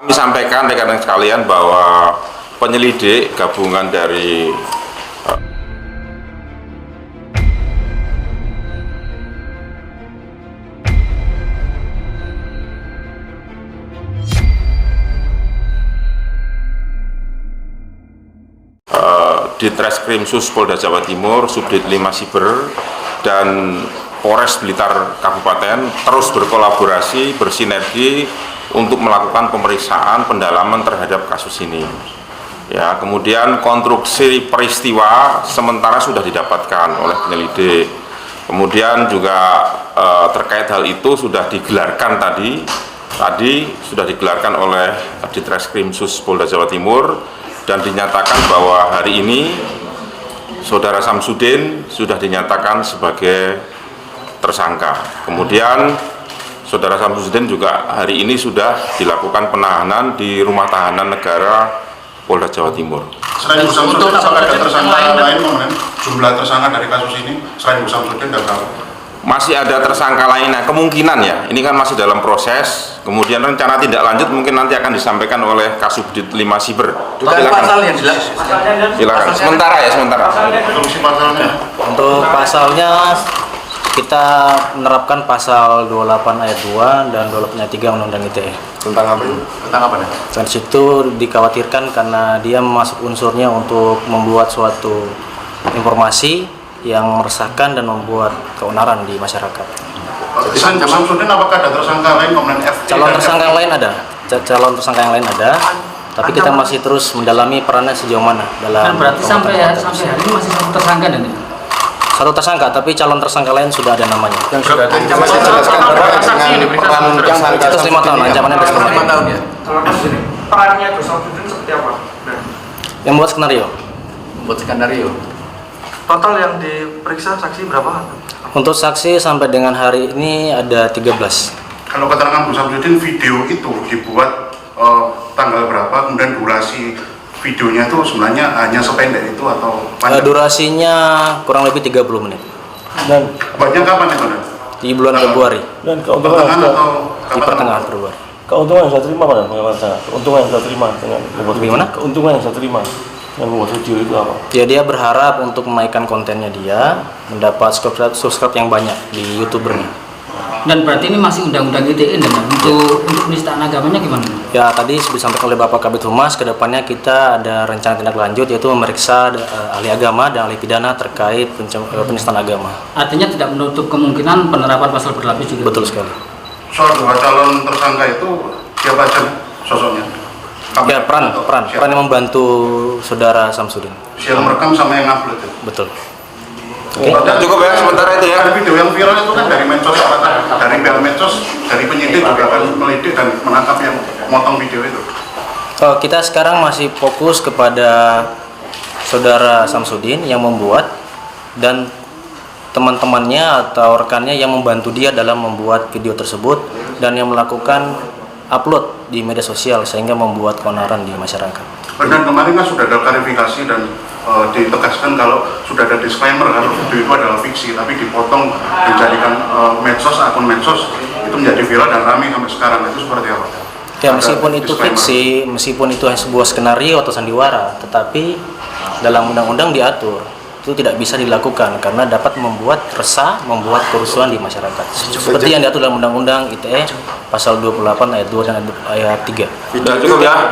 Kami sampaikan rekan-rekan sekalian bahwa penyelidik gabungan dari Ditreskrimsus Polda Jawa Timur, Subdit 5 Siber, dan Polres Blitar Kabupaten terus berkolaborasi, bersinergi untuk melakukan pemeriksaan pendalaman terhadap kasus ini. Ya, kemudian konstruksi peristiwa sementara sudah didapatkan oleh penyelidik. Kemudian juga terkait hal itu sudah digelarkan tadi sudah digelarkan oleh Ditreskrimsus Polda Jawa Timur dan dinyatakan bahwa hari ini Saudara Samsudin sudah dinyatakan sebagai tersangka. Kemudian Saudara Samsudin juga hari ini sudah dilakukan penahanan di Rumah Tahanan Negara Polda Jawa Timur. Selain Bu Samsudin, apakah ada tersangka lain kemudian jumlah tersangka dari kasus ini selain Bu Samsudin dan berapa? Masih ada tersangka lain, nah, kemungkinan ya, ini kan masih dalam proses, kemudian rencana tindak lanjut mungkin nanti akan disampaikan oleh Kasubdit 5 Siber. Pasal yang jelas. Silakan, sementara. Untuk pasalnya kita menerapkan pasal 28 ayat 2 dan 28 ayat 3 Undang-Undang ITE. Tentang apa? Dan situ dikhawatirkan karena dia masuk unsurnya untuk membuat suatu informasi yang meresahkan dan membuat keonaran di masyarakat. Selain Bu Samsudin, apakah ada tersangka lain kemudian FT? Calon tersangka yang lain ada, tapi kita masih terus mendalami perannya sejauh mana dalam. Kan berarti sampai hari ini masih satu tersangka dan satu tersangka, tapi calon tersangka lain sudah ada namanya. yang sudah masih jelaskan peran yang itu 5 tahun, ancamannya 5 tahun ya. Perannya itu Samsudin seperti apa? Yang membuat skenario. Total yang diperiksa saksi berapa? Untuk saksi sampai dengan hari ini ada 13. Kalau keterangan Bu Samsudin, video itu dibuat tanggal berapa, kemudian durasi videonya itu sebenarnya hanya sependek itu atau panjang? Durasinya kurang lebih 30 menit. Dan banyak kapan itu? Di bulan Februari. Dan keuntungan Di pertengahan Februari. Keuntungan yang saya terima pada keuntungan yang saya terima dengan membuat Bagaimana? Keuntungan yang saya terima yang membuat video itu apa? Ya, dia berharap untuk menaikkan kontennya dia, mendapat subscribe yang banyak di YouTubernya. dan berarti ini masih undang-undang ITE dan untuk penistaan agamanya gimana? Ya, tadi disampaikan oleh Bapak Kabid Humas, kedepannya kita ada rencana tindak lanjut yaitu memeriksa ahli agama dan ahli pidana terkait penistaan agama. Artinya tidak menutup kemungkinan penerapan pasal berlapis juga. Betul sekali. Soal dua calon tersangka itu siapa aja sosoknya? Ya, peran yang membantu Saudara Samsudin. Yang merekam sama yang upload itu? Betul. Dan cukup ya sementara itu ya. Ada video yang viral itu kan dari medsos, dari pihak medsos, dari penyidik juga akan melidik dan menangkap yang motong video itu. Kita sekarang masih fokus kepada Saudara Samsudin yang membuat dan teman-temannya atau rekannya yang membantu dia dalam membuat video tersebut dan yang melakukan upload di media sosial sehingga membuat keonaran di masyarakat. Dan kemarin kan sudah ada klarifikasi dan ditegaskan kalau sudah ada disclaimer kalau video itu adalah fiksi, tapi dipotong dijadikan akun medsos itu menjadi viral dan ramai sampai sekarang. Itu seperti apa? Ya, meskipun itu fiksi, meskipun itu hanya sebuah skenario atau sandiwara, tetapi dalam undang-undang diatur itu tidak bisa dilakukan karena dapat membuat resah, membuat kerusuhan di masyarakat. Seperti yang diatur dalam Undang-Undang ITE pasal 28 ayat 2 dan ayat 3. Sudah cukup ya.